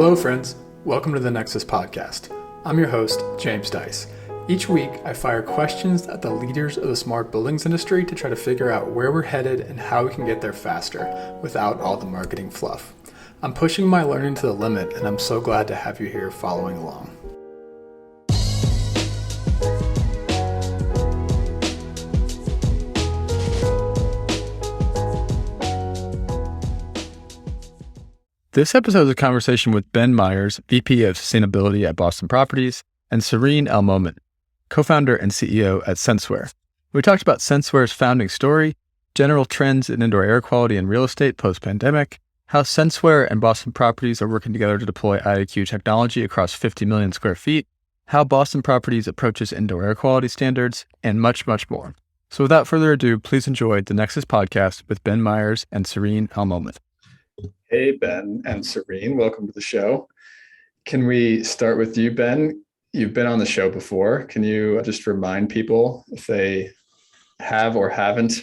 Hello, friends. Welcome to the Nexus Podcast. I'm your host, James Dice. Each week, I fire questions at the leaders of the smart buildings industry to try to figure out where we're headed and how we can get there faster without all the marketing fluff. I'm pushing my learning to the limit, and I'm so glad to have you here following along. This episode is a conversation with Ben Myers, VP of Sustainability at Boston Properties, and Serene Al-Momen, co-founder and CEO at Senseware. We talked about Senseware's founding story, general trends in indoor air quality and real estate post-pandemic, how Senseware and Boston Properties are working together to deploy IAQ technology across 50 million square feet, how Boston Properties approaches indoor air quality standards, and much, much more. So without further ado, please enjoy the Nexus Podcast with Ben Myers and Serene Al-Momen. Hey, Ben and Serene, welcome to the show. Can we start with you, Ben? You've been on the show before. Can you just remind people if they have or haven't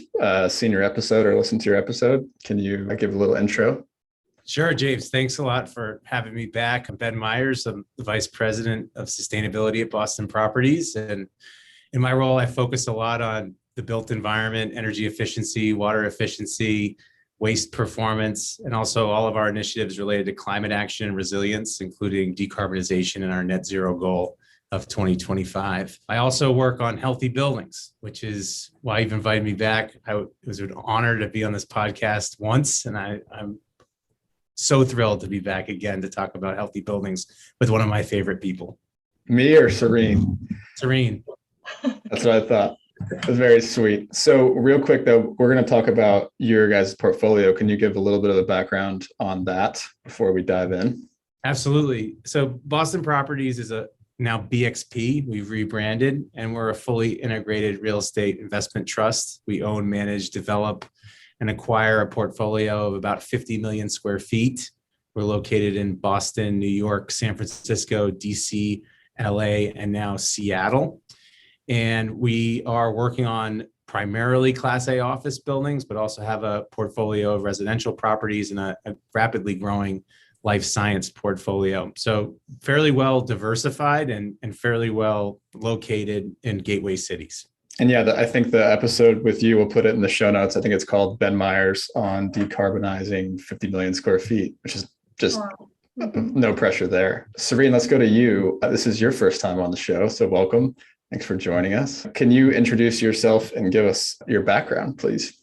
seen your episode or listened to your episode? Can you give a little intro? Sure, James. Thanks a lot for having me back. I'm Ben Myers. I'm the Vice President of Sustainability at Boston Properties. And in my role, I focus a lot on the built environment, energy efficiency, water efficiency, waste performance, and also all of our initiatives related to climate action and resilience, including decarbonization and our net zero goal of 2025. I also work on healthy buildings, which is why you've invited me back. It was an honor to be on this podcast once, and I'm so thrilled to be back again to talk about healthy buildings with one of my favorite people. Me or Serene? Serene. That's what I thought. It was very sweet. So real quick, though, we're going to talk about your guys' portfolio. Can you give a little bit of a background on that before we dive in? Absolutely. So Boston Properties is now BXP. We've rebranded, and we're a fully integrated real estate investment trust. We own, manage, develop, and acquire a portfolio of about 50 million square feet. We're located in Boston, New York, San Francisco, DC, LA, and now Seattle. And we are working on primarily Class A office buildings, but also have a portfolio of residential properties and a rapidly growing life science portfolio. So fairly well diversified and fairly well located in gateway cities. And yeah, I think the episode with you, we'll put it in the show notes. I think it's called Ben Myers on decarbonizing 50 million square feet, which is just no pressure there. Serene, let's go to you. This is your first time on the show, so welcome. Thanks for joining us. Can you introduce yourself and give us your background, please?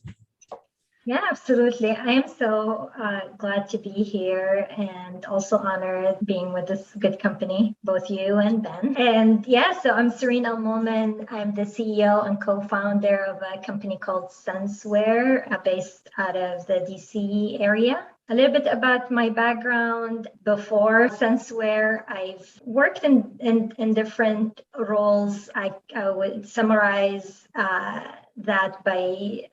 Yeah, absolutely. I am so glad to be here and also honored being with this good company, both you and Ben. And yeah, so I'm Serene Al-Momen. I'm the CEO and co-founder of a company called Senseware, based out of the DC area. A little bit about my background. Before Senseware, I've worked in different roles. I would summarize that by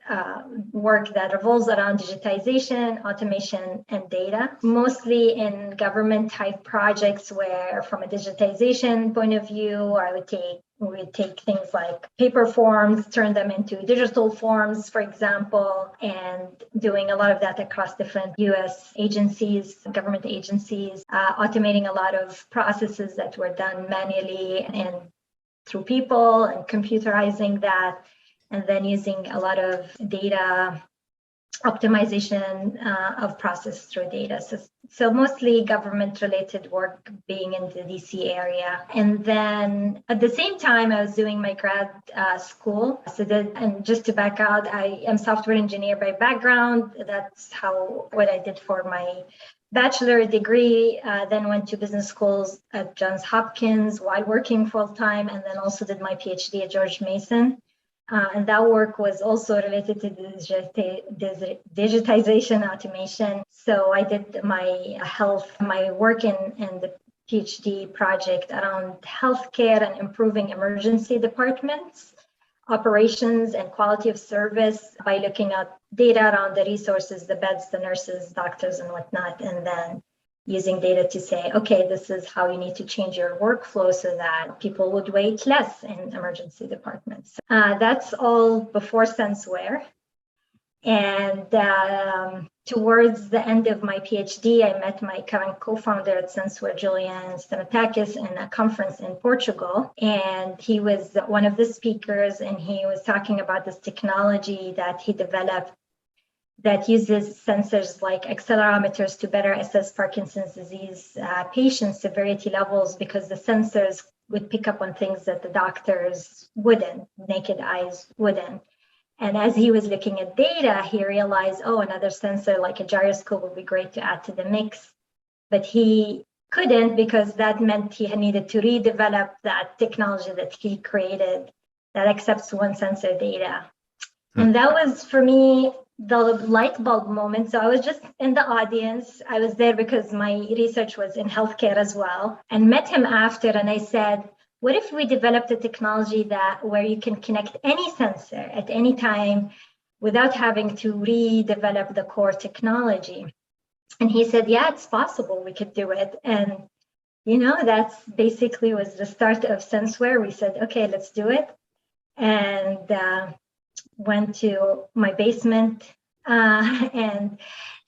work that revolves around digitization, automation, and data, mostly in government type projects where from a digitization point of view, we would take things like paper forms, turn them into digital forms, for example, and doing a lot of that across different US agencies, government agencies, automating a lot of processes that were done manually and through people and computerizing that, and then using a lot of data optimization of process through data. So mostly government-related work being in the DC area. And then at the same time, I was doing my grad school. And just to back out, I am software engineer by background. That's what I did for my bachelor degree, then went to business schools at Johns Hopkins while working full-time, and then also did my PhD at George Mason. And that work was also related to digitization, automation. So I did my work in the PhD project around healthcare and improving emergency departments, operations and quality of service by looking at data around the resources, the beds, the nurses, doctors, and whatnot, and then using data to say, okay, this is how you need to change your workflow so that people would wait less in emergency departments. That's all before Senseware. And towards the end of my PhD, I met my current co-founder at Senseware, Julian Stamatakis, in a conference in Portugal. And he was one of the speakers, and he was talking about this technology that he developed that uses sensors like accelerometers to better assess Parkinson's disease patient severity levels, because the sensors would pick up on things that the doctors wouldn't, naked eyes wouldn't. And as he was looking at data, he realized, oh, another sensor like a gyroscope would be great to add to the mix. But he couldn't, because that meant he needed to redevelop that technology that he created that accepts one sensor data. And that was, for me, the light bulb moment. So I was just in the audience. I was there because my research was in healthcare as well, and met him after. And I said, what if we developed a technology where you can connect any sensor at any time without having to redevelop the core technology? And he said, yeah, it's possible. We could do it. And, that's basically was the start of Senseware. We said, okay, let's do it. And went to my basement and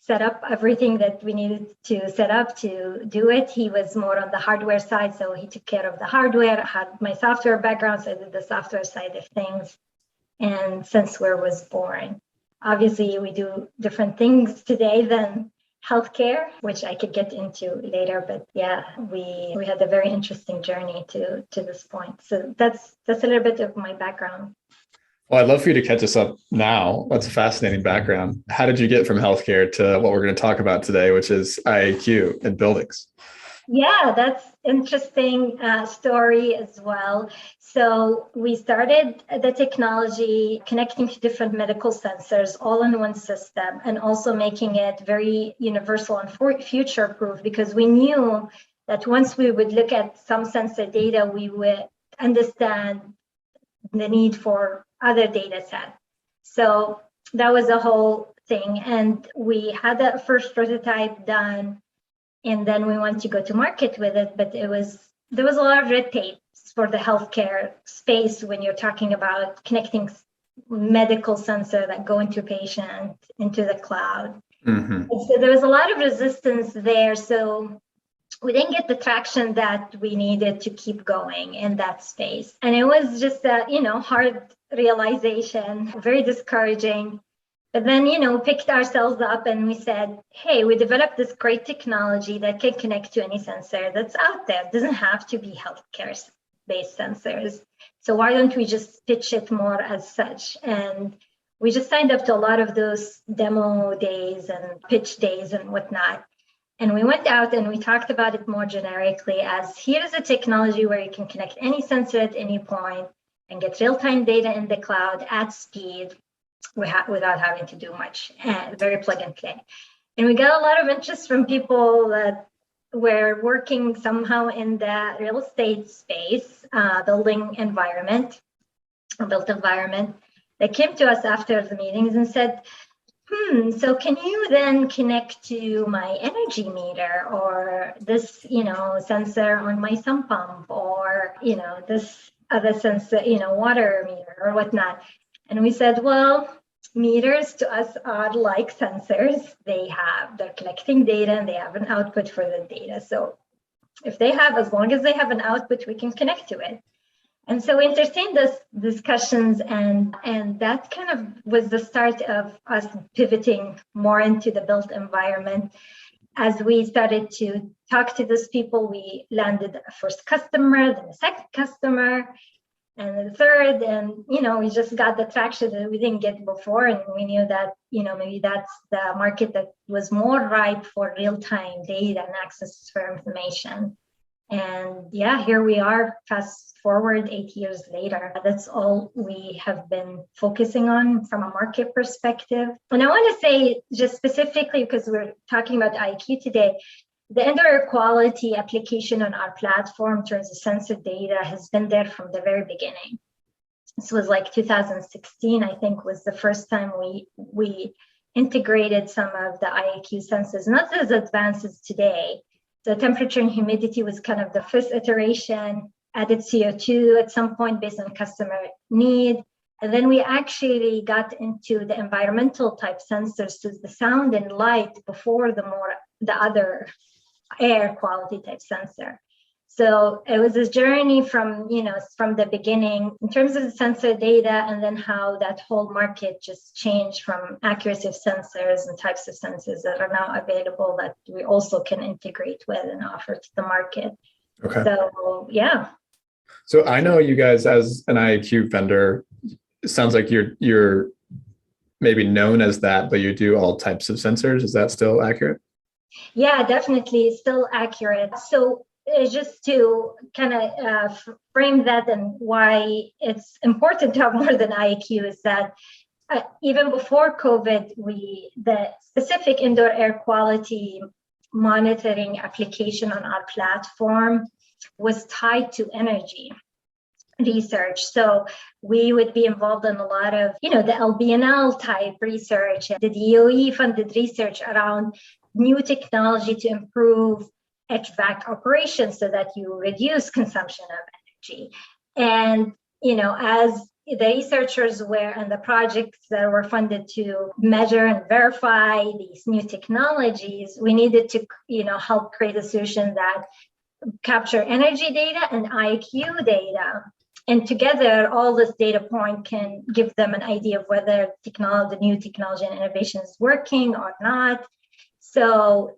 set up everything that we needed to set up to do it. He was more on the hardware side, so he took care of the hardware. I had my software background, so I did the software side of things. And Senseware was born. Obviously, we do different things today than healthcare, which I could get into later. But yeah, we had a very interesting journey to this point. So that's a little bit of my background. Well, I'd love for you to catch us up now. That's a fascinating background. How did you get from healthcare to what we're going to talk about today, which is IAQ and buildings? Yeah, that's interesting story as well. So we started the technology connecting to different medical sensors all in one system, and also making it very universal and future-proof, because we knew that once we would look at some sensor data, we would understand the need for other data set. So that was the whole thing. And we had a first prototype done, and then we wanted to go to market with it, but there was a lot of red tape for the healthcare space when you're talking about connecting medical sensor that go into patient into the cloud. Mm-hmm. So there was a lot of resistance there. So we didn't get the traction that we needed to keep going in that space. And it was just a, hard realization, very discouraging. But then, picked ourselves up and we said, hey, we developed this great technology that can connect to any sensor that's out there. It doesn't have to be healthcare-based sensors. So why don't we just pitch it more as such? And we just signed up to a lot of those demo days and pitch days and whatnot. And we went out and we talked about it more generically as, here's a technology where you can connect any sensor at any point and get real-time data in the cloud at speed without having to do much, and very plug and play. And we got a lot of interest from people that were working somehow in the real estate space, built environment, that came to us after the meetings and said, so can you then connect to my energy meter, or this, sensor on my sump pump, or, this other sensor, water meter or whatnot? And we said, well, meters to us are like sensors. They're collecting data and they have an output for the data. So if they have, as long as they have an output, we can connect to it. And so we entertained those discussions, and that kind of was the start of us pivoting more into the built environment. As we started to talk to those people, we landed a first customer, then a second customer, and the third, and we just got the traction that we didn't get before, and we knew that maybe that's the market that was more ripe for real-time data and access for information. And yeah, here we are, fast forward 8 years later. That's all we have been focusing on from a market perspective. And I want to say, just specifically, because we're talking about IQ today, the indoor quality application on our platform in terms of sensor data has been there from the very beginning. This was like 2016, I think, was the first time we integrated some of the IAQ sensors, not as advanced as today. The temperature and humidity was kind of the first iteration, added CO2 at some point based on customer need, And then we actually got into the environmental type sensors, so the sound and light before the other air quality type sensor. So it was this journey from the beginning in terms of the sensor data, and then how that whole market just changed from accuracy of sensors and types of sensors that are now available that we also can integrate with and offer to the market. Okay. So, yeah. So I know you guys as an IAQ vendor, it sounds like you're maybe known as that, but you do all types of sensors. Is that still accurate? Yeah, definitely. It's still accurate. So just to kind of frame that and why it's important to have more than IAQ is that even before COVID, the specific indoor air quality monitoring application on our platform was tied to energy research. So we would be involved in a lot of, the LBNL type research, the DOE funded research around new technology to improve HVAC operations so that you reduce consumption of energy. And, as the researchers were and the projects that were funded to measure and verify these new technologies, we needed to, help create a solution that capture energy data and IAQ data. And together, all this data point can give them an idea of whether the new technology and innovation is working or not. So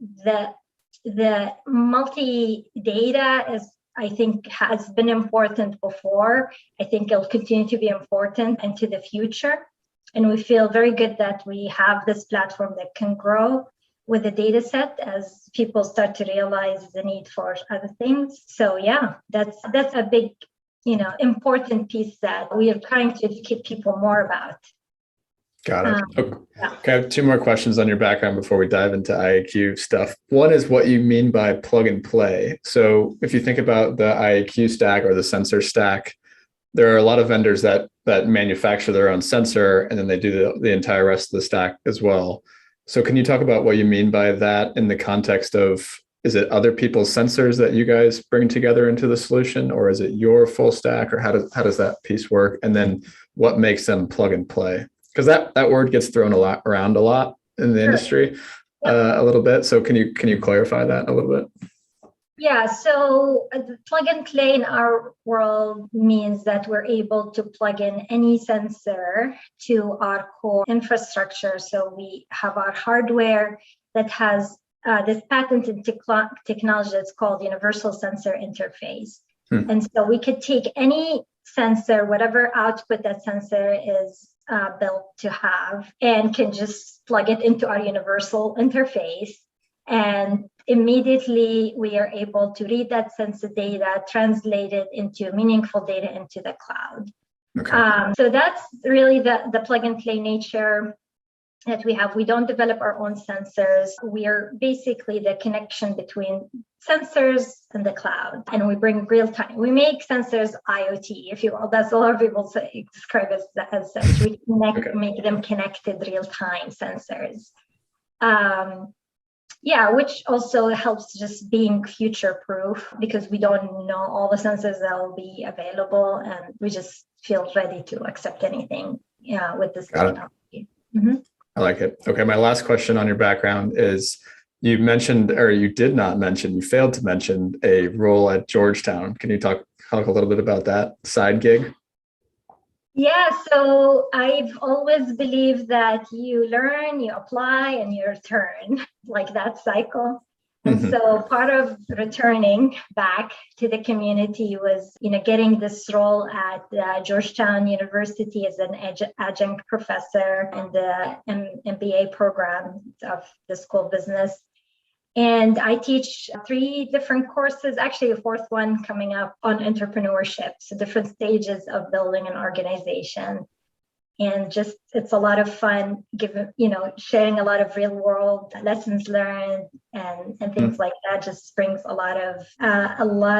the multi-data I think has been important before. I think it'll continue to be important into the future. And we feel very good that we have this platform that can grow with the data set as people start to realize the need for other things. So yeah, that's a big, important piece that we are trying to educate people more about. Got it. Okay. I have two more questions on your background before we dive into IAQ stuff. One is what you mean by plug and play. So if you think about the IAQ stack or the sensor stack, there are a lot of vendors that manufacture their own sensor, and then they do the entire rest of the stack as well. So can you talk about what you mean by that in the context of, is it other people's sensors that you guys bring together into the solution, or is it your full stack, or how does that piece work? And then what makes them plug and play? Because that word gets thrown around a lot in the industry, a little bit. So can you clarify that a little bit? Yeah, so plug and play in our world means that we're able to plug in any sensor to our core infrastructure. So we have our hardware that has this patented technology that's called Universal Sensor Interface. And so we could take any sensor, whatever output that sensor is built to have, and can just plug it into our universal interface. And immediately we are able to read that sensor data, translate it into meaningful data into the cloud. Okay. So that's really the plug and play nature that we have. We don't develop our own sensors. We are basically the connection between sensors and the cloud, and we bring real time. We make sensors IoT, if you will. That's a lot of people describe it as such. We make them connected real time sensors. Which also helps just being future proof, because we don't know all the sensors that will be available, and we just feel ready to accept anything with this technology. Mm-hmm. I like it. Okay, my last question on your background is, you mentioned, or you did not mention, you failed to mention a role at Georgetown. Can you talk a little bit about that side gig? Yeah, so I've always believed that you learn, you apply, and you return, like that cycle. And so part of returning back to the community was, getting this role at Georgetown University as an adjunct professor in the MBA program of the School of Business. And I teach 3 different courses, actually a 4th one coming up, on entrepreneurship, so different stages of building an organization. And just, it's a lot of fun, sharing a lot of real world lessons learned and things like that. Just brings a lot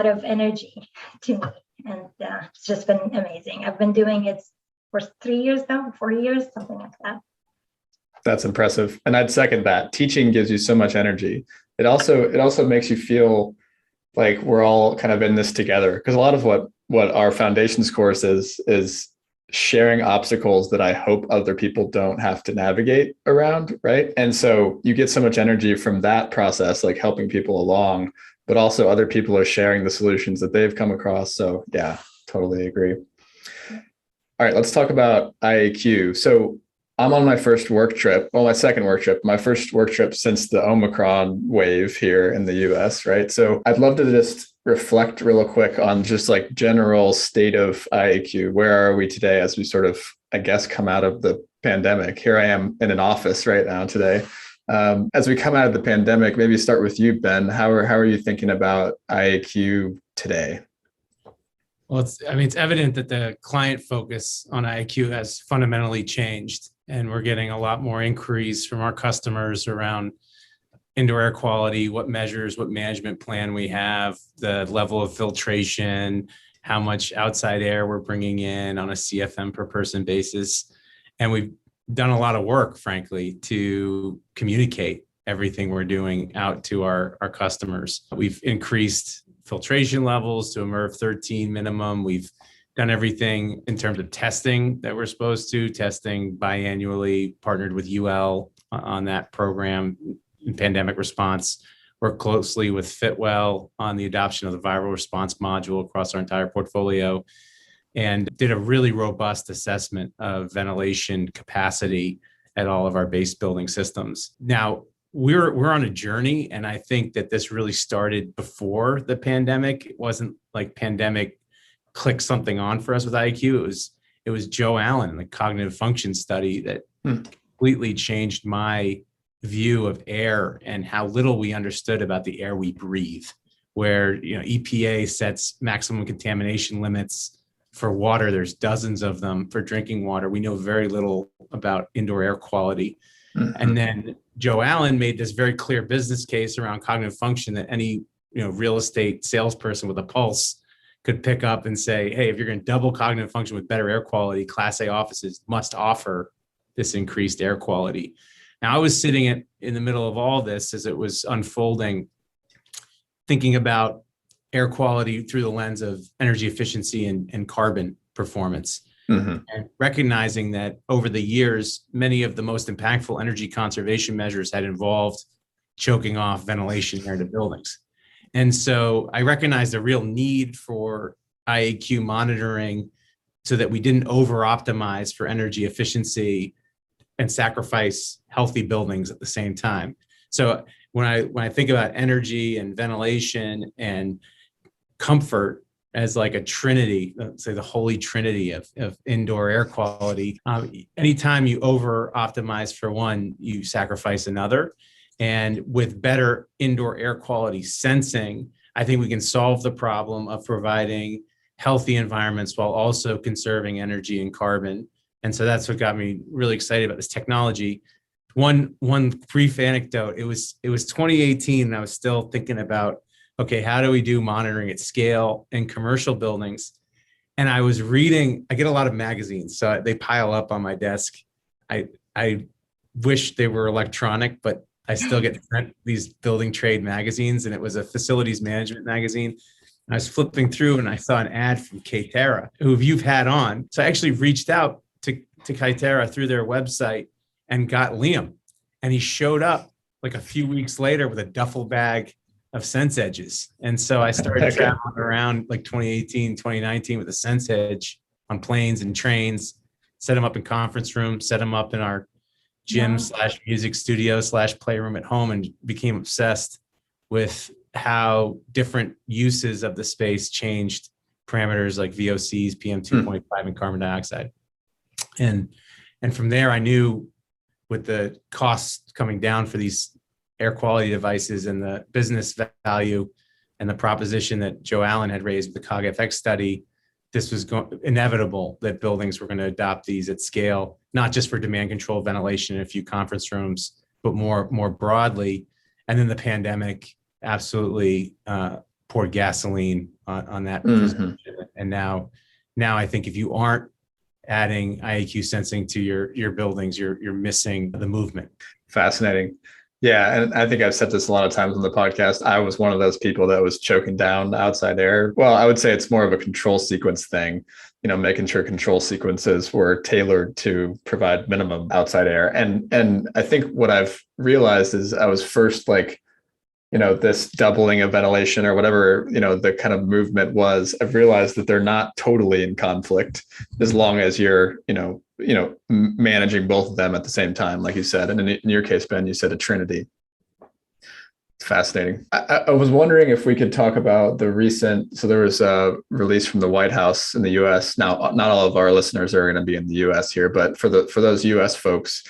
of energy to me. And it's just been amazing. I've been doing it for 3 years now, 4 years, something like that. That's impressive. And I'd second that. Teaching gives you so much energy. It also makes you feel like we're all kind of in this together. Because a lot of what our foundations course is sharing obstacles that I hope other people don't have to navigate around, right? And so you get so much energy from that process, like helping people along, but also other people are sharing the solutions that they've come across. So yeah, totally agree. All right, let's talk about IAQ. So I'm on my first work trip, well, my second work trip, my first work trip since the Omicron wave here in the US, right? So I'd love to just reflect real quick on just like general state of IAQ. Where are we today as we sort of, I guess, come out of the pandemic? Here I am in an office right now today. As we come out of the pandemic, maybe start with you, Ben. How are you thinking about IAQ today? Well, it's evident that the client focus on IAQ has fundamentally changed, and we're getting a lot more inquiries from our customers around indoor air quality, what measures, what management plan we have, the level of filtration, how much outside air we're bringing in on a CFM per person basis. And we've done a lot of work, frankly, to communicate everything we're doing out to our customers. We've increased filtration levels to a MERV 13 minimum. We've done everything in terms of testing that we're supposed to, testing biannually, partnered with UL on that program in pandemic response, worked closely with Fitwell on the adoption of the viral response module across our entire portfolio, and did a really robust assessment of ventilation capacity at all of our base building systems. Now, we're on a journey, and I think that this really started before the pandemic. It wasn't like pandemic clicked something on for us with IAQ. It was Joe Allen, the cognitive function study, that completely changed my view of air and how little we understood about the air we breathe. Where EPA sets maximum contamination limits for water. There's dozens of them for drinking water. We know very little about indoor air quality. And then Joe Allen made this very clear business case around cognitive function that any real estate salesperson with a pulse could pick up and say, hey, if you're going to double cognitive function with better air quality, Class A offices must offer this increased air quality. Now, I was sitting in the middle of all this as it was unfolding, thinking about air quality through the lens of energy efficiency and carbon performance. And recognizing that over the years, many of the most impactful energy conservation measures had involved choking off ventilation air to buildings. And so I recognized a real need for IAQ monitoring so that we didn't over-optimize for energy efficiency and sacrifice healthy buildings at the same time. So when I think about energy and ventilation and comfort as like a trinity, let's say the holy trinity of indoor air quality, anytime you over optimize for one, you sacrifice another. And with better indoor air quality sensing, I think we can solve the problem of providing healthy environments while also conserving energy and carbon. And so that's what got me really excited about this technology. One brief anecdote, it was 2018, and I was still thinking about, okay, how do we do monitoring at scale in commercial buildings? And I was reading, I get a lot of magazines, so they pile up on my desk. I wish they were electronic, but I still get these building trade magazines, and it was a facilities management magazine. I was flipping through and I saw an ad from Katerra, who you've had on. So I actually reached out to Katerra through their website and got Liam. And he showed up like a few weeks later with a duffel bag of Sense Edges. And so I started traveling around like 2018, 2019 with a Sense Edge on planes and trains, set them up in conference rooms, set them up in our gym / music studio / playroom at home, and became obsessed with how different uses of the space changed parameters like VOCs, PM 2.5, and carbon dioxide. And from there, I knew with the costs coming down for these air quality devices and the business value and the proposition that Joe Allen had raised with the CogFX study, this was inevitable that buildings were going to adopt these at scale, not just for demand control ventilation in a few conference rooms, but more broadly. And then the pandemic absolutely poured gasoline on that. And now I think if you aren't adding IAQ sensing to your buildings, you're missing the movement. Fascinating. Yeah, and I think I've said this a lot of times on the podcast. I was one of those people that was choking down outside air. Well, I would say it's more of a control sequence thing, making sure control sequences were tailored to provide minimum outside air. And I think what I've realized is I was first like, this doubling of ventilation or whatever, the kind of movement was. I've realized that they're not totally in conflict as long as you're, managing both of them at the same time, like you said. And in your case, Ben, you said a trinity. It's fascinating. I was wondering if we could talk about the recent, so there was a release from the White House in the US. Now, not all of our listeners are going to be in the US here, but for those US folks,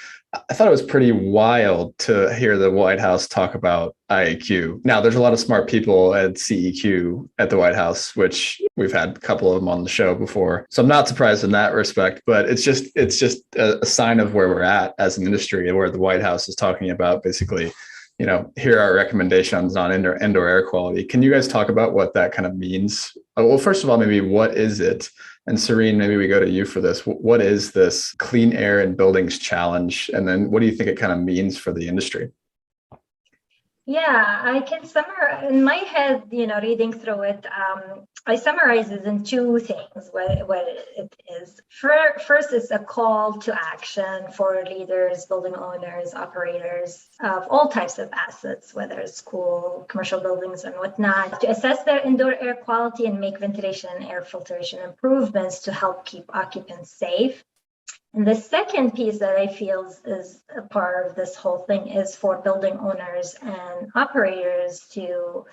I thought it was pretty wild to hear the White House talk about IAQ. Now, there's a lot of smart people at CEQ at the White House, which we've had a couple of them on the show before. So I'm not surprised in that respect, but it's just a sign of where we're at as an industry, where the White House is talking about basically, here are recommendations on indoor air quality. Can you guys talk about what that kind of means? Well, first of all, maybe what is it? And Serene, maybe we go to you for this. What is this Clean Air in Buildings Challenge? And then what do you think it kind of means for the industry? Yeah, I can summarize in my head, reading through it. I summarize it in two things. What it is. First, it's a call to action for leaders, building owners, operators of all types of assets, whether it's school, commercial buildings, and whatnot, to assess their indoor air quality and make ventilation and air filtration improvements to help keep occupants safe. And the second piece that I feel is a part of this whole thing is for building owners and operators to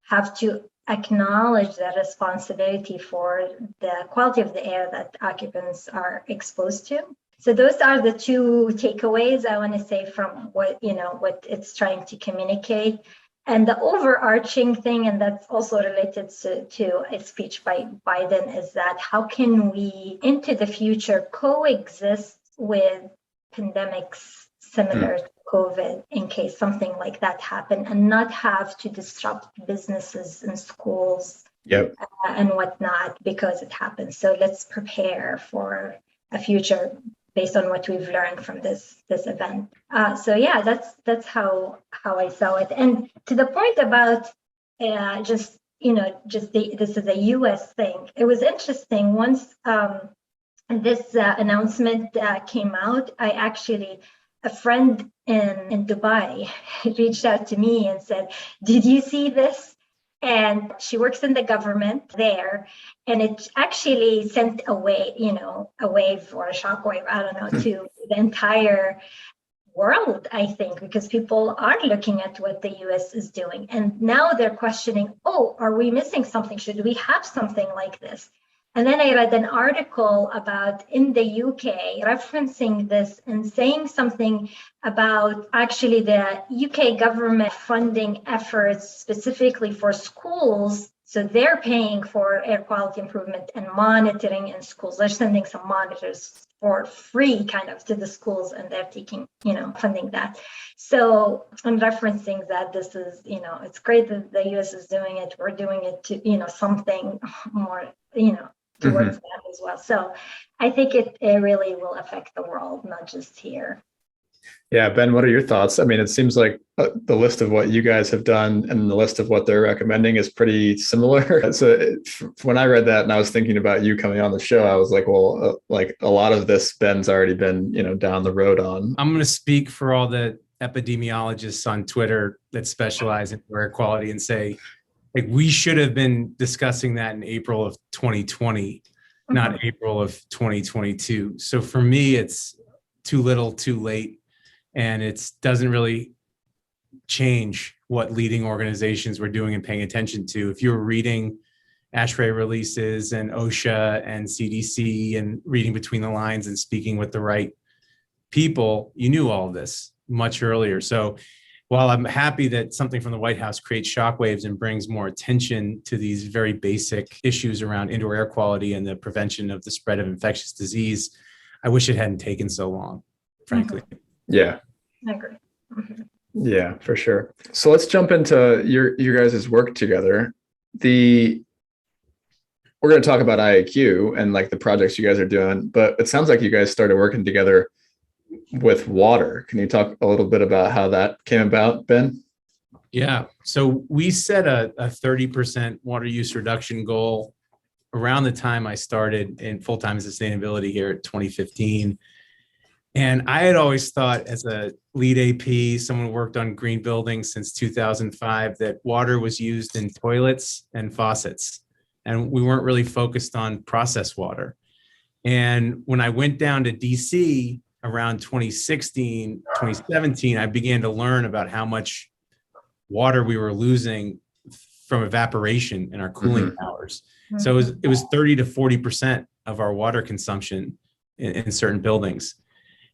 have to acknowledge the responsibility for the quality of the air that occupants are exposed to. So those are the two takeaways I want to say from what it's trying to communicate. And the overarching thing, and that's also related to a speech by Biden, is that how can we, into the future, coexist with pandemics similar to COVID in case something like that happened, and not have to disrupt businesses and schools and whatnot because it happens. So let's prepare for a future based on what we've learned from this event. So yeah, that's how I saw it. And to the point about this is a U.S. thing. It was interesting once this announcement came out. A friend in Dubai reached out to me and said, "Did you see this?" And she works in the government there, and it actually sent a wave or a shockwave, I don't know, to the entire world, I think, because people are looking at what the US is doing. And now they're questioning, are we missing something? Should we have something like this? And then I read an article about in the UK referencing this and saying something about actually the UK government funding efforts specifically for schools. So they're paying for air quality improvement and monitoring in schools. They're sending some monitors for free kind of to the schools, and they're taking, funding that. So I'm referencing that this is, it's great that the US is doing it. We're doing it to, something more, towards that as well. So I think it really will affect the world, not just here. Yeah, Ben, what are your thoughts? I mean, it seems like the list of what you guys have done and the list of what they're recommending is pretty similar. So when I read that and I was thinking about you coming on the show, I was like, well, like a lot of this Ben's already been, down the road on. I'm going to speak for all the epidemiologists on Twitter that specialize in air quality and say, like, we should have been discussing that in April of 2020, not April of 2022. So for me, it's too little, too late. And it doesn't really change what leading organizations were doing and paying attention to. If you were reading ASHRAE releases and OSHA and CDC and reading between the lines and speaking with the right people, you knew all of this much earlier. So while I'm happy that something from the White House creates shockwaves and brings more attention to these very basic issues around indoor air quality and the prevention of the spread of infectious disease, I wish it hadn't taken so long, frankly. Yeah. I agree. Yeah, for sure. So let's jump into your guys' work together. We're going to talk about IAQ and like the projects you guys are doing, but it sounds like you guys started working together with water. Can you talk a little bit about how that came about, Ben? Yeah. So we set a 30% water use reduction goal around the time I started in full-time sustainability here at 2015. And I had always thought, as a lead AP, someone who worked on green buildings since 2005, that water was used in toilets and faucets. And we weren't really focused on processed water. And when I went down to DC around 2016, 2017, I began to learn about how much water we were losing from evaporation in our cooling towers. So it was 30 to 40% of our water consumption in certain buildings.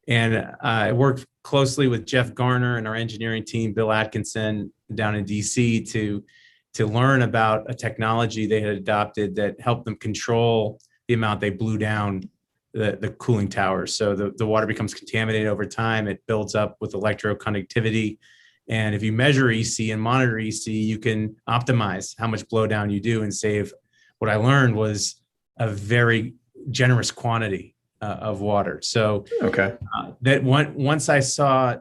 And I worked closely with Jeff Garner and our engineering team, Bill Atkinson, down in DC to learn about a technology they had adopted that helped them control the amount they blew down the cooling towers. So the water becomes contaminated over time. It builds up with electroconductivity. And if you measure EC and monitor EC, you can optimize how much blowdown you do and save. What I learned was a very generous quantity of water. So that once I saw,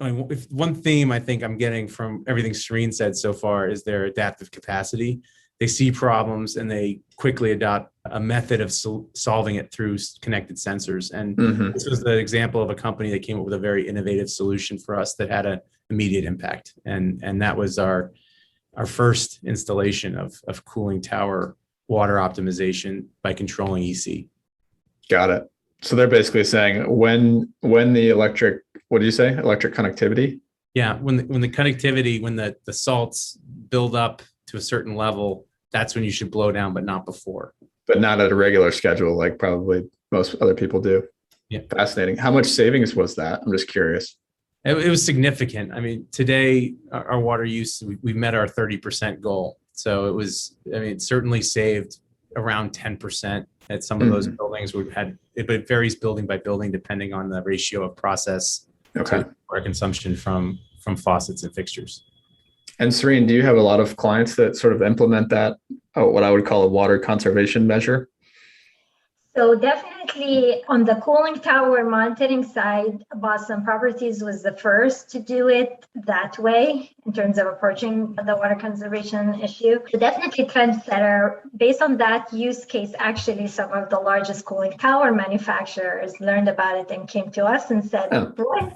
if one theme I think I'm getting from everything Serene said so far is their adaptive capacity. They see problems and they quickly adopt a method of solving it through connected sensors. And this was the example of a company that came up with a very innovative solution for us that had an immediate impact. And that was our first installation of cooling tower water optimization by controlling EC. Got it. So they're basically saying when the electric, what do you say? Electric connectivity? Yeah, when the connectivity, when the salts build up to a certain level, that's when you should blow down, but not before. But not at a regular schedule, like probably most other people do. Yeah. Fascinating. How much savings was that? I'm just curious. It was significant. I mean, today our water use, we met our 30% goal. So it certainly saved around 10% at some of those buildings. We've had, it varies building by building depending on the ratio of process to our consumption from faucets and fixtures. And Serene, do you have a lot of clients that sort of implement that, what I would call a water conservation measure? So definitely on the cooling tower monitoring side, Boston Properties was the first to do it that way in terms of approaching the water conservation issue. So definitely trendsetter. Based on that use case, actually, some of the largest cooling tower manufacturers learned about it and came to us and said, boy,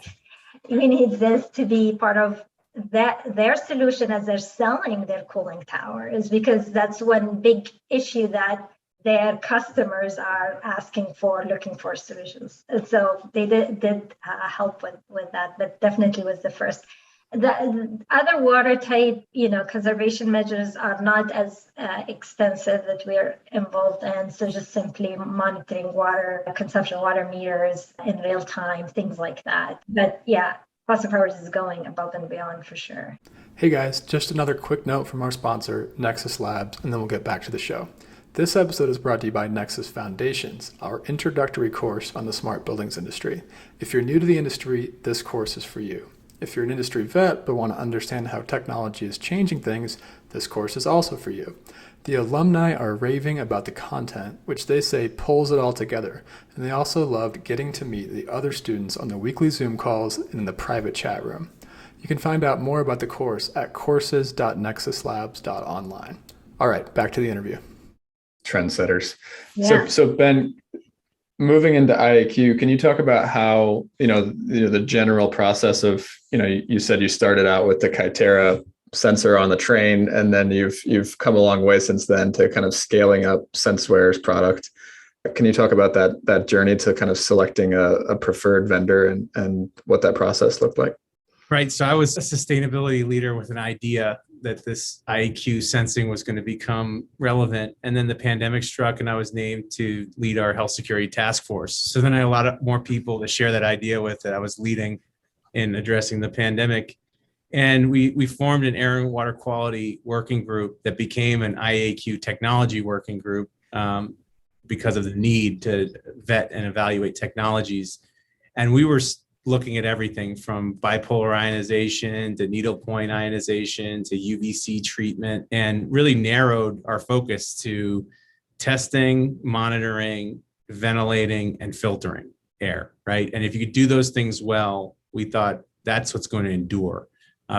we need this to be part of their solution as they're selling their cooling towers, because that's one big issue that their customers are asking for, looking for solutions. And so they did help with that, but definitely was the first. The other water type, conservation measures are not as extensive that we're involved in. So just simply monitoring water consumption, water meters in real time, things like that. But yeah, Boston Properties is going above and beyond for sure. Hey guys, just another quick note from our sponsor, Nexus Labs, and then we'll get back to the show. This episode is brought to you by Nexus Foundations, our introductory course on the smart buildings industry. If you're new to the industry, this course is for you. If you're an industry vet but want to understand how technology is changing things, this course is also for you. The alumni are raving about the content, which they say pulls it all together, and they also loved getting to meet the other students on the weekly Zoom calls and in the private chat room. You can find out more about the course at courses.nexuslabs.online. All right, back to the interview. Trendsetters. Yeah. So Ben, moving into IAQ, can you talk about how, the general process of, you said you started out with the Kytera sensor on the train, and then you've come a long way since then to kind of scaling up Senseware's product. Can you talk about that journey to kind of selecting a preferred vendor and what that process looked like? Right. So I was a sustainability leader with an idea that this IAQ sensing was going to become relevant. And then the pandemic struck and I was named to lead our health security task force. So then I had a lot of more people to share that idea with that I was leading in addressing the pandemic. And we formed an air and water quality working group that became an IAQ technology working group because of the need to vet and evaluate technologies. And we were looking at everything from bipolar ionization to needlepoint ionization to UVC treatment, and really narrowed our focus to testing, monitoring, ventilating, and filtering. air, right? And if you could do those things well, we thought that's what's going to endure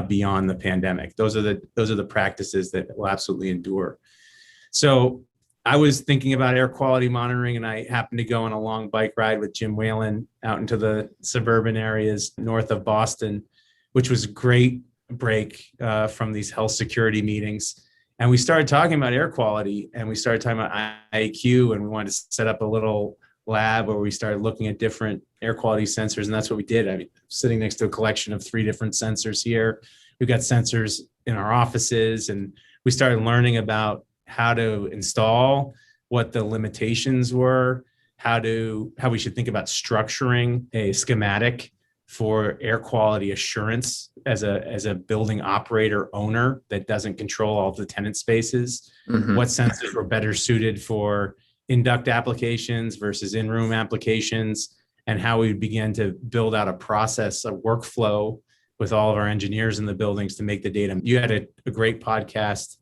beyond the pandemic. Those are the practices that will absolutely endure. So I was thinking about air quality monitoring, and I happened to go on a long bike ride with Jim Whalen out into the suburban areas north of Boston, which was a great break from these health security meetings. And we started talking about air quality, and we started talking about IAQ, and we wanted to set up a little lab where we started looking at different air quality sensors. And that's what we did. I mean, sitting next to a collection of 3 different sensors here. We've got sensors in our offices, and we started learning about how to install, what the limitations were, how we should think about structuring a schematic for air quality assurance as a building operator owner that doesn't control all of the tenant spaces. Mm-hmm. What sensors were better suited for in-duct applications versus in-room applications, and how we began to build out a process, a workflow with all of our engineers in the buildings to make the data. You had a great podcast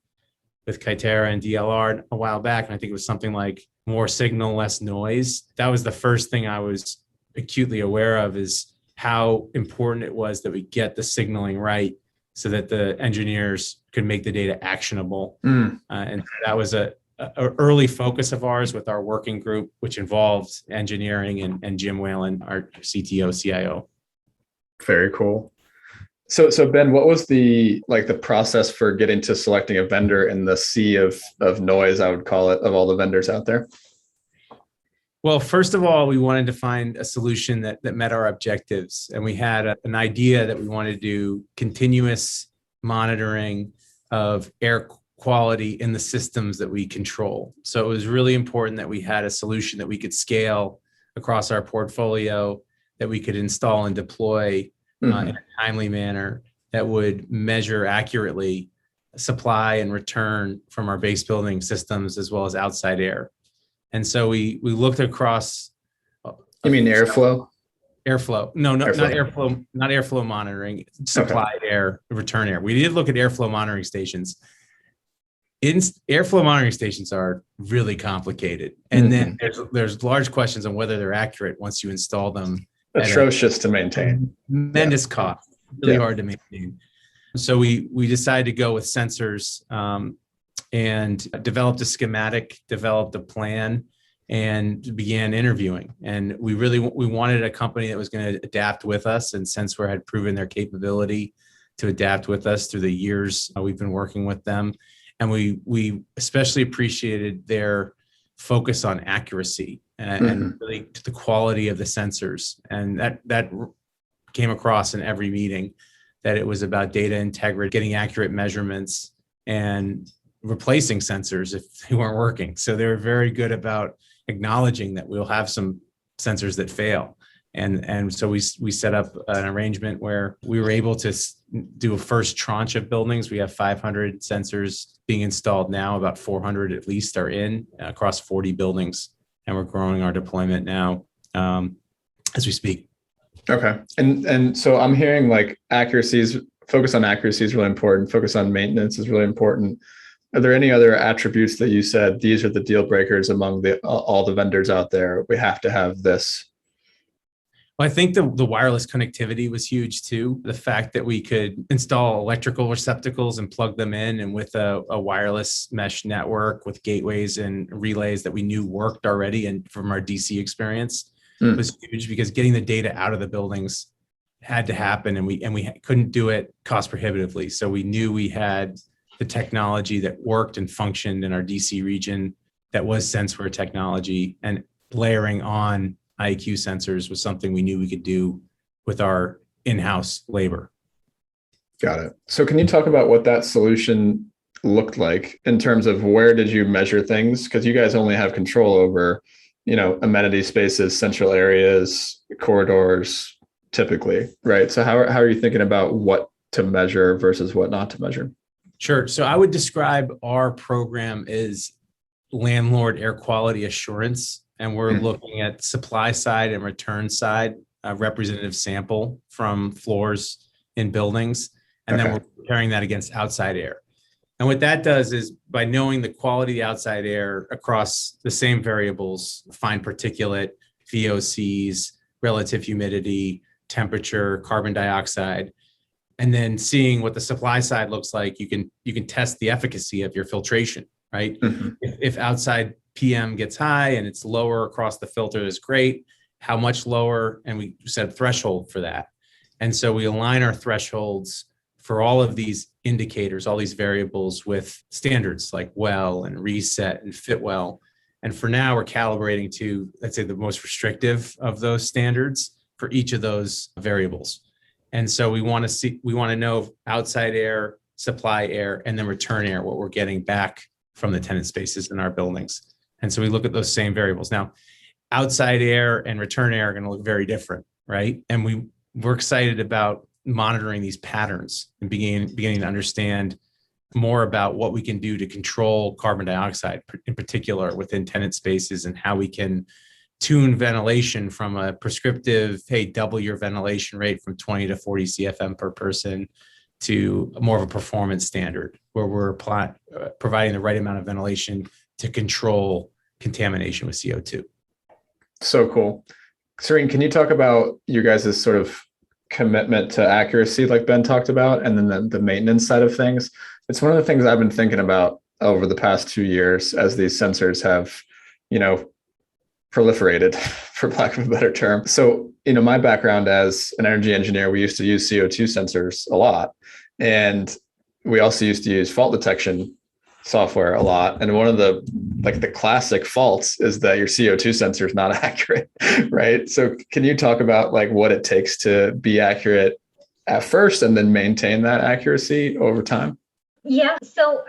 with Kaitera and DLR a while back, and I think it was something like more signal, less noise. That was the first thing I was acutely aware of, is how important it was that we get the signaling right so that the engineers could make the data actionable. And that was a early focus of ours with our working group, which involved engineering and Jim Whalen, our CTO, CIO. Very cool. So Ben, what was the process for getting to selecting a vendor in the sea of noise, I would call it, of all the vendors out there? Well, first of all, we wanted to find a solution that met our objectives. And we had an idea that we wanted to do continuous monitoring of air quality in the systems that we control. So it was really important that we had a solution that we could scale across our portfolio, that we could install and deploy in a timely manner, that would measure accurately supply and return from our base building systems as well as outside air. And so we looked across. You mean airflow? Airflow. No, Airflow. not airflow monitoring, supplied air, return air. We did look at airflow monitoring stations. Airflow monitoring stations are really complicated. And then there's large questions on whether they're accurate once you install them. Atrocious to maintain. Tremendous cost, really hard to maintain. So we decided to go with sensors and developed a schematic, developed a plan, and began interviewing. And we wanted a company that was going to adapt with us, and Senseware had proven their capability to adapt with us through the years we've been working with them. And we especially appreciated their focus on accuracy and really to the quality of the sensors. And that came across in every meeting, that it was about data integrity, getting accurate measurements, and replacing sensors if they weren't working. So they were very good about acknowledging that we'll have some sensors that fail. And so we set up an arrangement where we were able to do a first tranche of buildings. We have 500 sensors being installed now, about 400 at least are in across 40 buildings. And we're growing our deployment now as we speak. Okay. And so I'm hearing focus on accuracy is really important. Focus on maintenance is really important. Are there any other attributes that you said, these are the deal breakers among all the vendors out there? We have to have this. Well, I think the wireless connectivity was huge too. The fact that we could install electrical receptacles and plug them in, and with a wireless mesh network with gateways and relays that we knew worked already, and from our DC experience was huge, because getting the data out of the buildings had to happen, and we couldn't do it cost prohibitively. So we knew we had the technology that worked and functioned in our DC region that was Senseware technology, and layering on IAQ sensors was something we knew we could do with our in-house labor. Got it. So can you talk about what that solution looked like in terms of where did you measure things? Because you guys only have control over, amenity spaces, central areas, corridors, typically, right? So how are you thinking about what to measure versus what not to measure? Sure. So I would describe our program as landlord air quality assurance. And we're looking at supply side and return side, representative sample from floors in buildings. And then we're comparing that against outside air. And what that does is, by knowing the quality of the outside air across the same variables, fine particulate, VOCs, relative humidity, temperature, carbon dioxide, and then seeing what the supply side looks like. You can test the efficacy of your filtration, right? Mhm. If outside PM gets high and it's lower across the filter is great. How much lower? And we set a threshold for that. And so we align our thresholds for all of these indicators, all these variables with standards like well and reset and fit well. And for now, we're calibrating to, let's say, the most restrictive of those standards for each of those variables. And so we want to know outside air, supply air, and then return air, what we're getting back from the tenant spaces in our buildings. And so we look at those same variables. Now, outside air and return air are going to look very different, right? And we're excited about monitoring these patterns and beginning to understand more about what we can do to control carbon dioxide in particular within tenant spaces, and how we can tune ventilation from a prescriptive, hey, double your ventilation rate from 20 to 40 CFM per person, to more of a performance standard where we're providing the right amount of ventilation to control contamination with CO2. So cool. Serene, can you talk about you guys' sort of commitment to accuracy like Ben talked about, and then the maintenance side of things? It's one of the things I've been thinking about over the past 2 years as these sensors have, proliferated, for lack of a better term. So, my background as an energy engineer, we used to use CO2 sensors a lot. And we also used to use fault detection software a lot. And one of the classic faults is that your CO2 sensor is not accurate, right? So can you talk about what it takes to be accurate at first and then maintain that accuracy over time? Yeah. So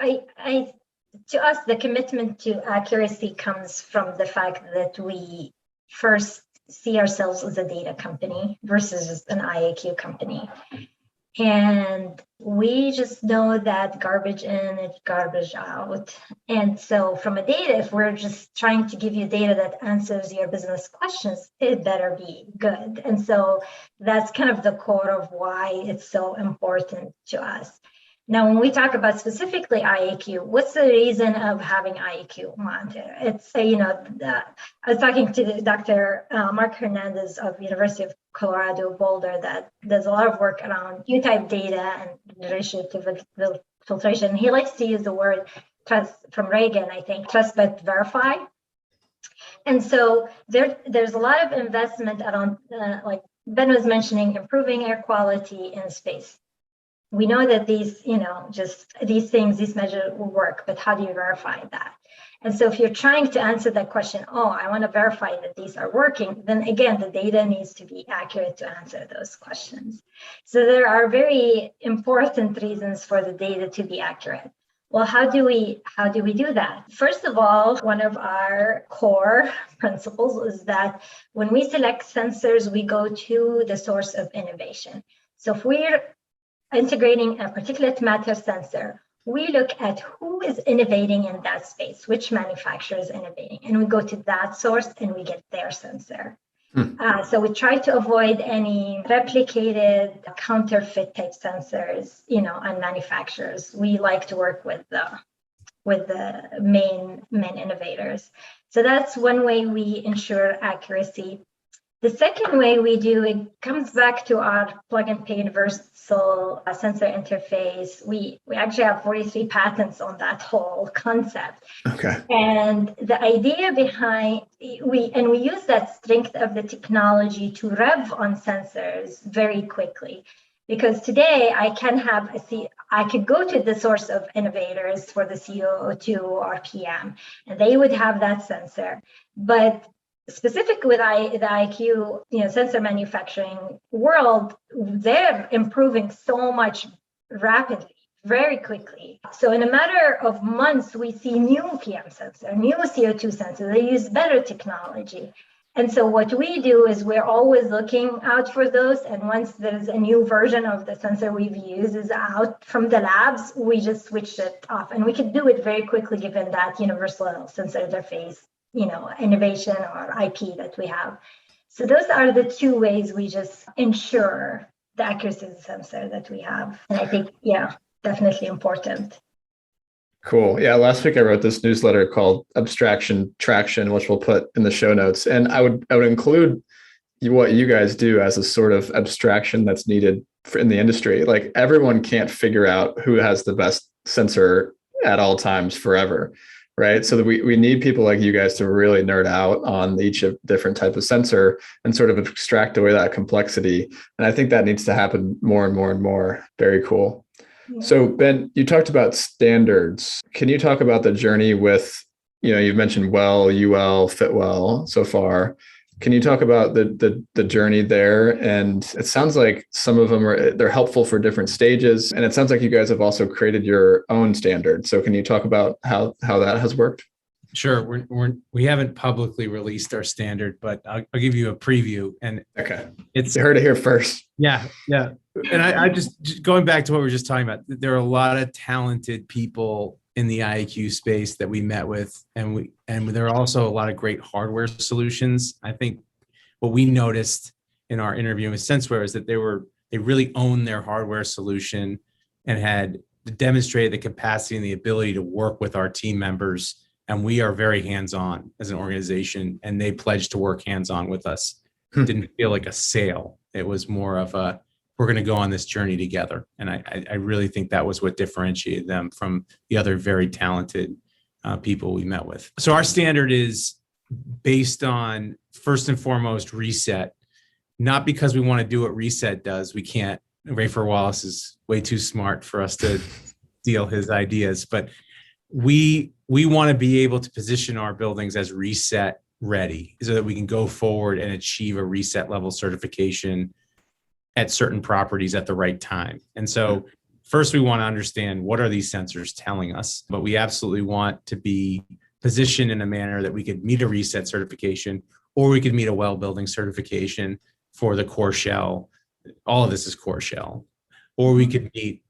to us, the commitment to accuracy comes from the fact that we first see ourselves as a data company versus an IAQ company. And we just know that garbage in is garbage out. And so from a data, if we're just trying to give you data that answers your business questions, it better be good. And so that's kind of the core of why it's so important to us. Now, when we talk about specifically IAQ, what's the reason of having IAQ monitor? It's, I was talking to Dr. Mark Hernandez of University of Colorado Boulder that does a lot of work around U-type data and ratio to filtration. He likes to use the word trust from Reagan, I think, trust but verify. And so there's a lot of investment around, like Ben was mentioning, improving air quality in space. We know that these measures will work, but how do you verify that? And so if you're trying to answer that question, I want to verify that these are working, then again, the data needs to be accurate to answer those questions. So there are very important reasons for the data to be accurate. Well, how do we do that? First of all, one of our core principles is that when we select sensors, we go to the source of innovation. So if we're integrating a particulate matter sensor, we look at who is innovating in that space, which manufacturer is innovating, and we go to that source and we get their sensor. So we try to avoid any replicated counterfeit type sensors, on manufacturers. We like to work with the main innovators. So that's one way we ensure accuracy. The second way we do it comes back to our plug and play universal sensor interface. We actually have 43 patents on that whole concept. Okay. And the idea behind we use that strength of the technology to rev on sensors very quickly. Because today I could go to the source of innovators for the CO2 or PM, and they would have that sensor. But specific with the IQ, sensor manufacturing world, they're improving so much rapidly, very quickly. So in a matter of months, we see new PM sensor, new CO2 sensor. They use better technology. And so what we do is we're always looking out for those. And once there's a new version of the sensor we've used is out from the labs, we just switch it off. And we can do it very quickly given that universal sensor interface innovation or IP that we have. So those are the two ways we just ensure the accuracy of the sensor that we have. And I think, definitely important. Cool. Yeah. Last week I wrote this newsletter called Abstraction Traction, which we'll put in the show notes. And I would include what you guys do as a sort of abstraction that's needed in the industry. Like everyone can't figure out who has the best sensor at all times forever, right? So that we need people like you guys to really nerd out on each of different type of sensor and sort of extract away that complexity. And I think that needs to happen more and more and more. Very cool. Yeah. So Ben, you talked about standards. Can you talk about the journey with, you've mentioned well, UL, Fitwell so far. Can you talk about the journey there? And it sounds like some of them they're helpful for different stages. And it sounds like you guys have also created your own standard. So can you talk about how that has worked? Sure. We haven't publicly released our standard, but I'll give you a preview. And okay, it's you heard it here first. Yeah. And I just going back to what we were just talking about, there are a lot of talented people in the IAQ space that we met with, and there are also a lot of great hardware solutions. I think what we noticed in our interview with Senseware is that they really owned their hardware solution and had demonstrated the capacity and the ability to work with our team members. And we are very hands-on as an organization, and they pledged to work hands-on with us. It didn't feel like a sale. It was more of we're going to go on this journey together. And I really think that was what differentiated them from the other very talented people we met with. So our standard is based on, first and foremost, reset. Not because we want to do what reset does. We can't. Rafer Wallace is way too smart for us to steal his ideas. But we want to be able to position our buildings as reset ready so that we can go forward and achieve a reset level certification at certain properties at the right time. And so first we want to understand, what are these sensors telling us? But we absolutely want to be positioned in a manner that we could meet a reset certification, or we could meet a well building certification for the core shell. All of this is core shell. Or we could meet,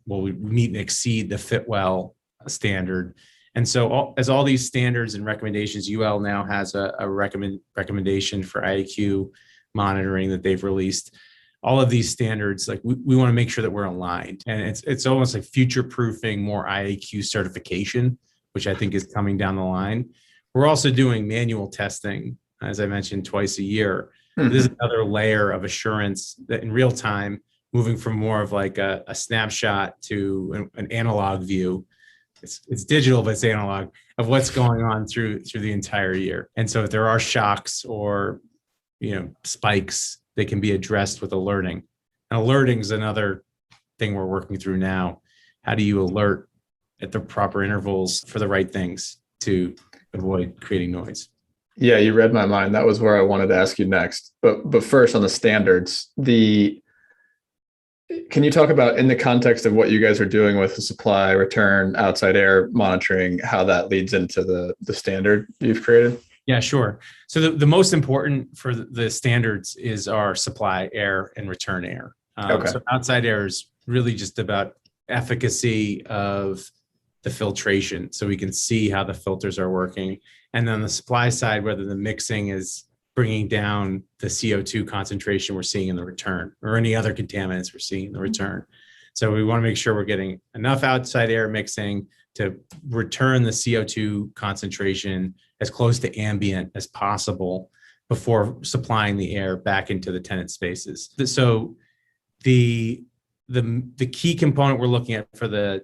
we meet and exceed the Fitwell standard. And so as all these standards and recommendations, UL now has a recommendation for IAQ monitoring that they've released. All of these standards, like we want to make sure that we're aligned, and it's almost like future-proofing more IAQ certification, which I think is coming down the line. We're also doing manual testing, as I mentioned, twice a year. Mm-hmm. This is another layer of assurance that in real time, moving from more of like a snapshot to an analog view. It's digital, but it's analog of what's going on through the entire year. And so if there are shocks or spikes, they can be addressed with alerting. And alerting is another thing we're working through now. How do you alert at the proper intervals for the right things to avoid creating noise? Yeah, you read my mind. That was where I wanted to ask you next. But first, on the standards, can you talk about, in the context of what you guys are doing with the supply, return, outside air monitoring, how that leads into the standard you've created? Yeah, sure. So the most important for the standards is our supply air and return air. Okay. So outside air is really just about efficacy of the filtration, so we can see how the filters are working. And then on the supply side, whether the mixing is bringing down the CO2 concentration we're seeing in the return, or any other contaminants we're seeing in the return. So we want to make sure we're getting enough outside air mixing to return the CO2 concentration as close to ambient as possible before supplying the air back into the tenant spaces. So the key component we're looking at for the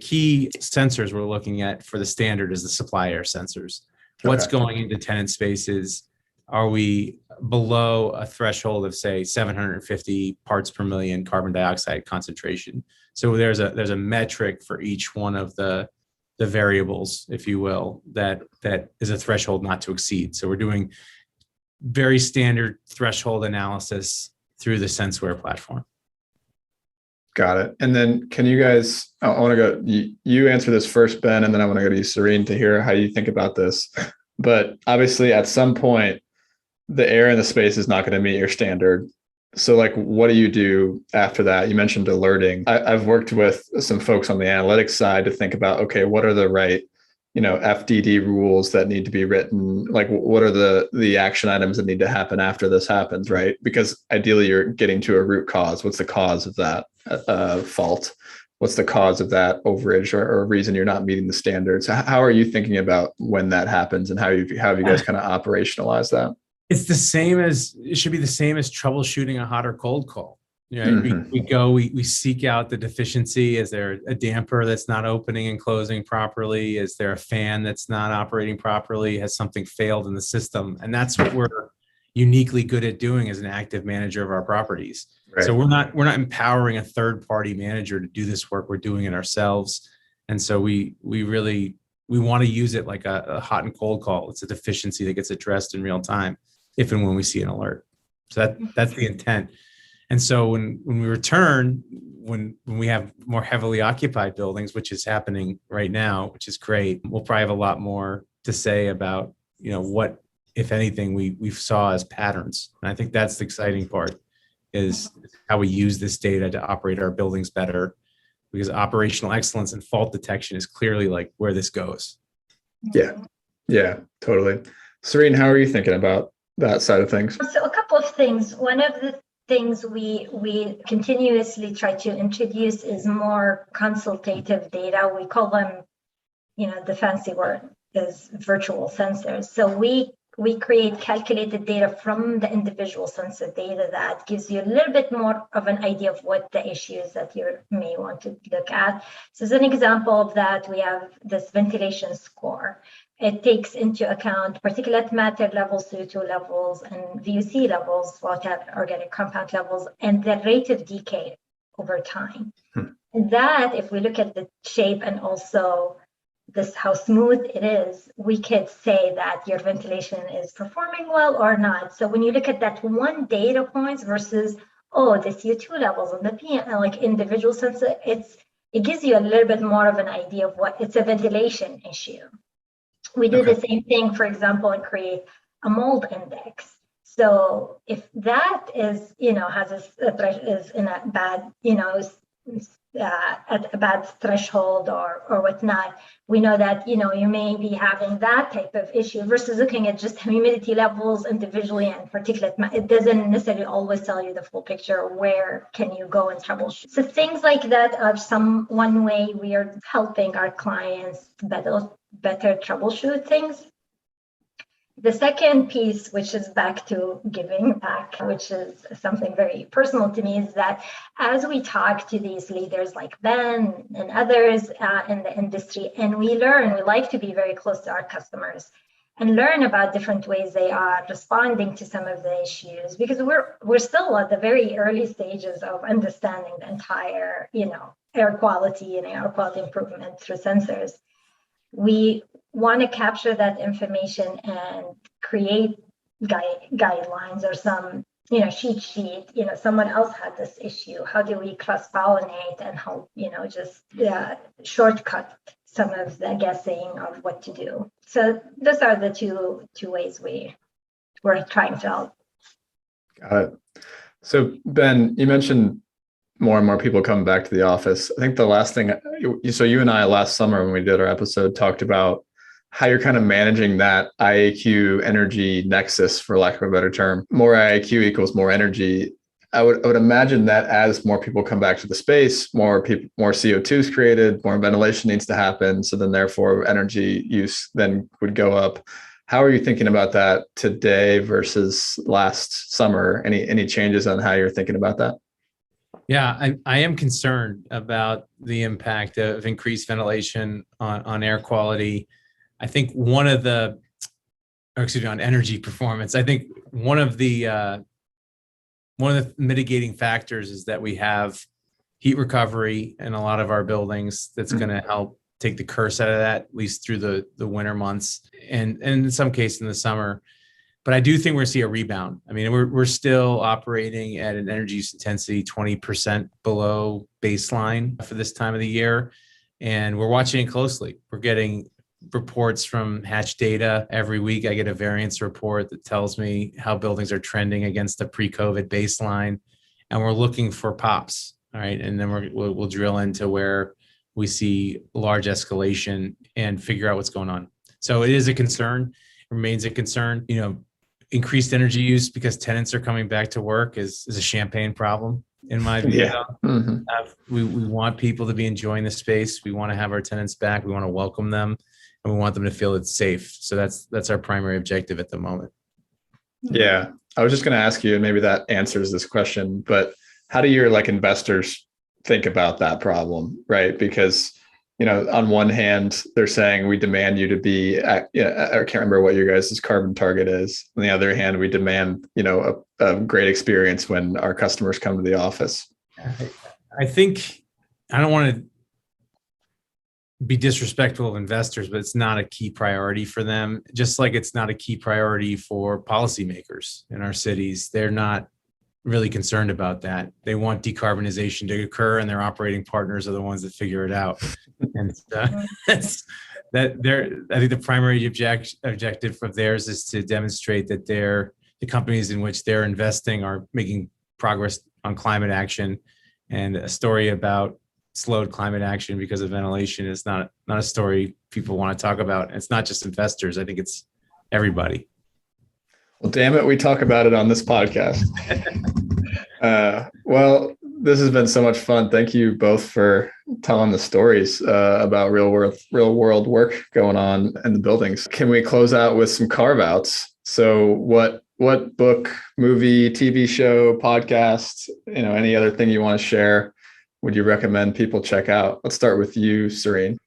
key sensors we're looking at for the standard is the supply air sensors. What's going into tenant spaces? Are we below a threshold of, say, 750 parts per million carbon dioxide concentration? So there's a metric for each one of the variables, if you will, that is a threshold not to exceed. So we're doing very standard threshold analysis through the Senseware platform. Got it. And then can you guys, I want to go, you answer this first, Ben, and then I want to go to you, Serene, to hear how you think about this. But obviously at some point, the air in the space is not going to meet your standard. So like, what do you do after that? You mentioned alerting. I've worked with some folks on the analytics side to think about, okay, what are the right, FDD rules that need to be written? Like, what are the action items that need to happen after this happens, right? Because ideally you're getting to a root cause. What's the cause of that fault? What's the cause of that overage or reason you're not meeting the standards? How are you thinking about when that happens, and how have you guys kind of operationalized that? It's the same as, it should be the same as troubleshooting a hot or cold call. Mhm. We seek out the deficiency. Is there a damper that's not opening and closing properly? Is there a fan that's not operating properly? Has something failed in the system? And that's what we're uniquely good at doing as an active manager of our properties. Right. So we're not empowering a third party manager to do this work. We're doing it ourselves. And so we want to use it like a hot and cold call. It's a deficiency that gets addressed in real time if and when we see an alert. So that's the intent. And so when we return, when we have more heavily occupied buildings, which is happening right now, which is great, we'll probably have a lot more to say about, what, if anything, we saw as patterns. And I think that's the exciting part, is how we use this data to operate our buildings better, because operational excellence and fault detection is clearly like where this goes. Yeah, totally. Serene, how are you thinking about that side of things? So a couple of things. One of the things we continuously try to introduce is more consultative data. We call them, the fancy word is virtual sensors. So we create calculated data from the individual sensor data that gives you a little bit more of an idea of what the issues that you may want to look at. So as an example of that, we have this ventilation score. It takes into account particulate matter levels, CO2 levels, and VOC levels, volatile organic compound levels, and the rate of decay over time. And that, if we look at the shape and also how smooth it is, we could say that your ventilation is performing well or not. So when you look at that one data points versus, the CO2 levels and the PM, like individual sensor, it gives you a little bit more of an idea of what it's a ventilation issue. We do the same thing, for example, and create a mold index. So if that is, is in a bad, at a bad threshold or whatnot, we know that, you may be having that type of issue versus looking at just humidity levels individually and particulate matter. It doesn't necessarily always tell you the full picture. Where can you go and troubleshoot? So things like that are one way we are helping our clients better troubleshoot things. The second piece, which is back to giving back, which is something very personal to me, is that as we talk to these leaders like Ben and others in the industry, and we like to be very close to our customers and learn about different ways they are responding to some of the issues, because we're still at the very early stages of understanding the entire, air quality and air quality improvement through sensors. We want to capture that information and create guidelines or some, cheat sheet. Someone else had this issue. How do we cross-pollinate and help, just shortcut some of the guessing of what to do? So those are the two ways we're trying to help. Got it. So Ben, you mentioned more and more people coming back to the office. I think the last thing, so you and I last summer when we did our episode talked about how you're kind of managing that IAQ energy nexus, for lack of a better term. More IAQ equals more energy. I would imagine that as more people come back to the space, more CO2 is created, more ventilation needs to happen. So then therefore energy use then would go up. How are you thinking about that today versus last summer? Any changes on how you're thinking about that? Yeah, I am concerned about the impact of increased ventilation on air quality. I think on energy performance. I think one of the mitigating factors is that we have heat recovery in a lot of our buildings that's going to help take the curse out of that, at least through the winter months and in some cases in the summer. But I do think we're going to see a rebound. I mean, we're still operating at an energy use intensity 20% below baseline for this time of the year. And we're watching it closely. We're getting reports from Hatch Data every week. I get a variance report that tells me how buildings are trending against the pre-COVID baseline. And we're looking for pops. All right. And then we'll drill into where we see large escalation and figure out what's going on. So it is a concern, remains a concern. Increased energy use because tenants are coming back to work is a champagne problem in my view. Yeah. Mm-hmm. We want people to be enjoying the space. We want to have our tenants back. We want to welcome them and we want them to feel it's safe. So that's our primary objective at the moment. Yeah. I was just going to ask you, and maybe that answers this question, but how do your investors think about that problem, right? Because, on one hand, they're saying we demand you to be, I can't remember what your guys' carbon target is. On the other hand, we demand, a great experience when our customers come to the office. I think I don't want to be disrespectful of investors, but it's not a key priority for them. Just like it's not a key priority for policymakers in our cities. They're not really concerned about that. They want decarbonization to occur, and their operating partners are the ones that figure it out. And that's that. I think the primary objective of theirs is to demonstrate that the companies in which they're investing are making progress on climate action. And a story about slowed climate action because of ventilation is not a story people want to talk about. It's not just investors. I think it's everybody. Well, damn it, we talk about it on this podcast. Well, this has been so much fun. Thank you both for telling the stories about real world work going on in the buildings. Can we close out with some carve-outs? So what book, movie, TV show, podcast, any other thing you want to share would you recommend people check out? Let's start with you, Serene.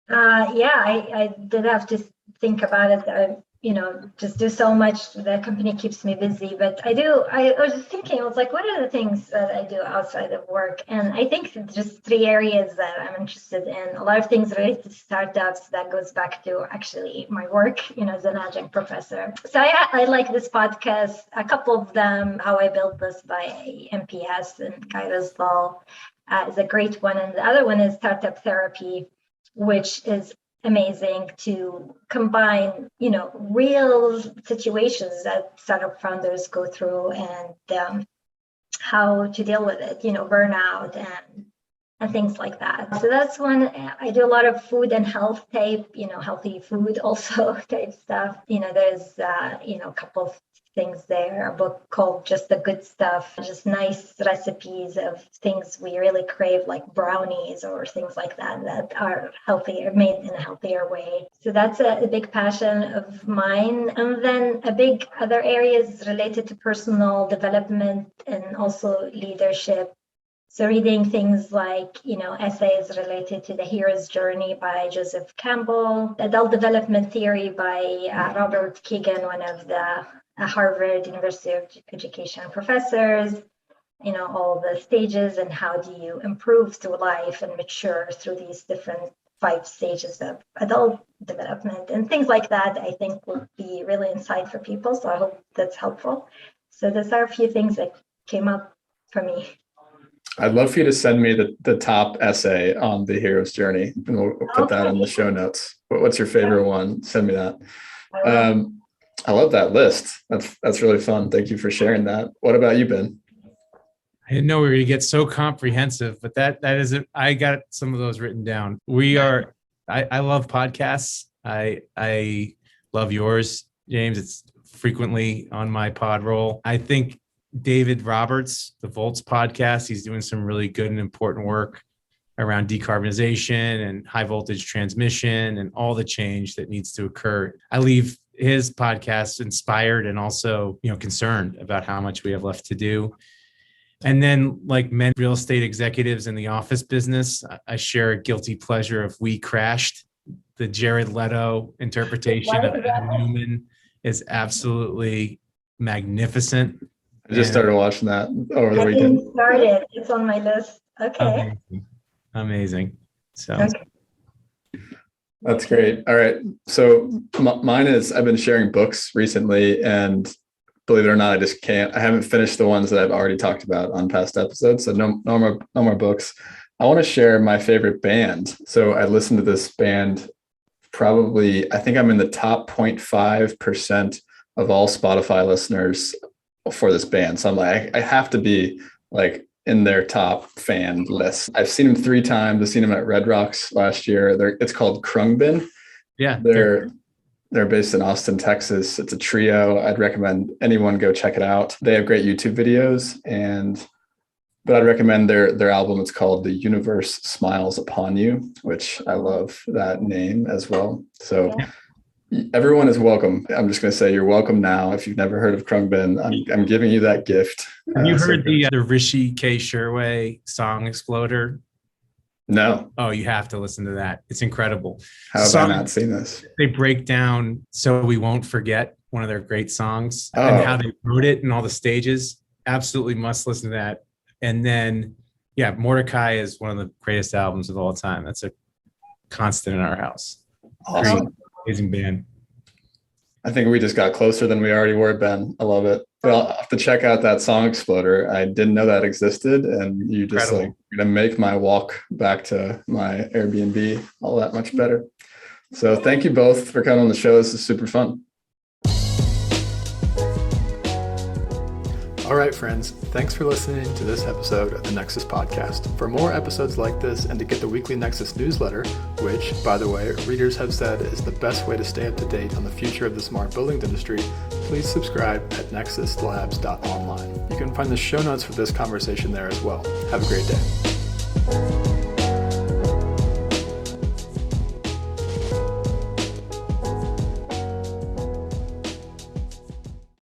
I did have to think about it. Just do so much. The company keeps me busy, but I was just thinking, I was like, what are the things that I do outside of work? And I think just 3 areas that I'm interested in. A lot of things related to startups that goes back to actually my work, as an adjunct professor. So I like this podcast. A couple of them, How I Built This by MPS and Kairos Law, is a great one. And the other one is Startup Therapy, which is amazing to combine, real situations that startup founders go through and how to deal with it, burnout and things like that. So that's one. I do a lot of food and health type, healthy food also type stuff. There's, a couple of things there, a book called Just the Good Stuff, just nice recipes of things we really crave, like brownies or things like that are healthier, made in a healthier way. So that's a big passion of mine. And then a big other areas related to personal development and also leadership. So reading things like, essays related to the hero's journey by Joseph Campbell, adult development theory by Robert Keegan, one of the Harvard University of Education professors, all the stages and how do you improve through life and mature through these different 5 stages of adult development and things like that, I think would be really insightful for people. So I hope that's helpful. So those are a few things that came up for me. I'd love for you to send me the top essay on the hero's journey, and we'll put that in the show notes. What's your favorite one? Send me that. I love that list. That's really fun. Thank you for sharing that. What about you, Ben? I didn't know we were going to get so comprehensive, but that is it. I got some of those written down. I love podcasts. I love yours, James. It's frequently on my pod roll. I think David Roberts, the Volts podcast, he's doing some really good and important work around decarbonization and high voltage transmission and all the change that needs to occur. I leave his podcast inspired and also, concerned about how much we have left to do. And then, like many real estate executives in the office business, I share a guilty pleasure of We Crashed. The Jared Leto interpretation of Al-Momen is absolutely magnificent. I just started watching that over the weekend. It's on my list. Okay. Amazing. So. Okay. That's great. All right. So mine is, I've been sharing books recently, and believe it or not, I haven't finished the ones that I've already talked about on past episodes. So no more books. I want to share my favorite band. So I listened to this band probably, I think I'm in the top 0.5% of all Spotify listeners for this band. So I'm like, I have to be like in their top fan list. I've seen them 3 times. I've seen them at Red Rocks last year. It's called Krungbin. Yeah. They're based in Austin, Texas. It's a trio. I'd recommend anyone go check it out. They have great YouTube videos, but I'd recommend their album. It's called The Universe Smiles Upon You, which I love that name as well. So Everyone is welcome. I'm just going to say you're welcome now. If you've never heard of Krungbin, I'm giving you that gift. Have you heard the Rishi K. Sherway song Exploder? No. Oh, you have to listen to that. It's incredible. How have I not seen this? They break down So We Won't Forget, one of their great songs, and how they wrote it and all the stages. Absolutely must listen to that. And then, yeah, Mordecai is one of the greatest albums of all time. That's a constant in our house. Awesome. Amazing band. I think we just got closer than we already were, Ben. I love it. Well, I'll have to check out that song Exploder. I didn't know that existed. And you just you're going to make my walk back to my Airbnb all that much better. So thank you both for coming on the show. This is super fun. All right, friends, thanks for listening to this episode of the Nexus Podcast. For more episodes like this and to get the weekly Nexus newsletter, which, by the way, readers have said is the best way to stay up to date on the future of the smart buildings industry, please subscribe at nexuslabs.online. You can find the show notes for this conversation there as well. Have a great day.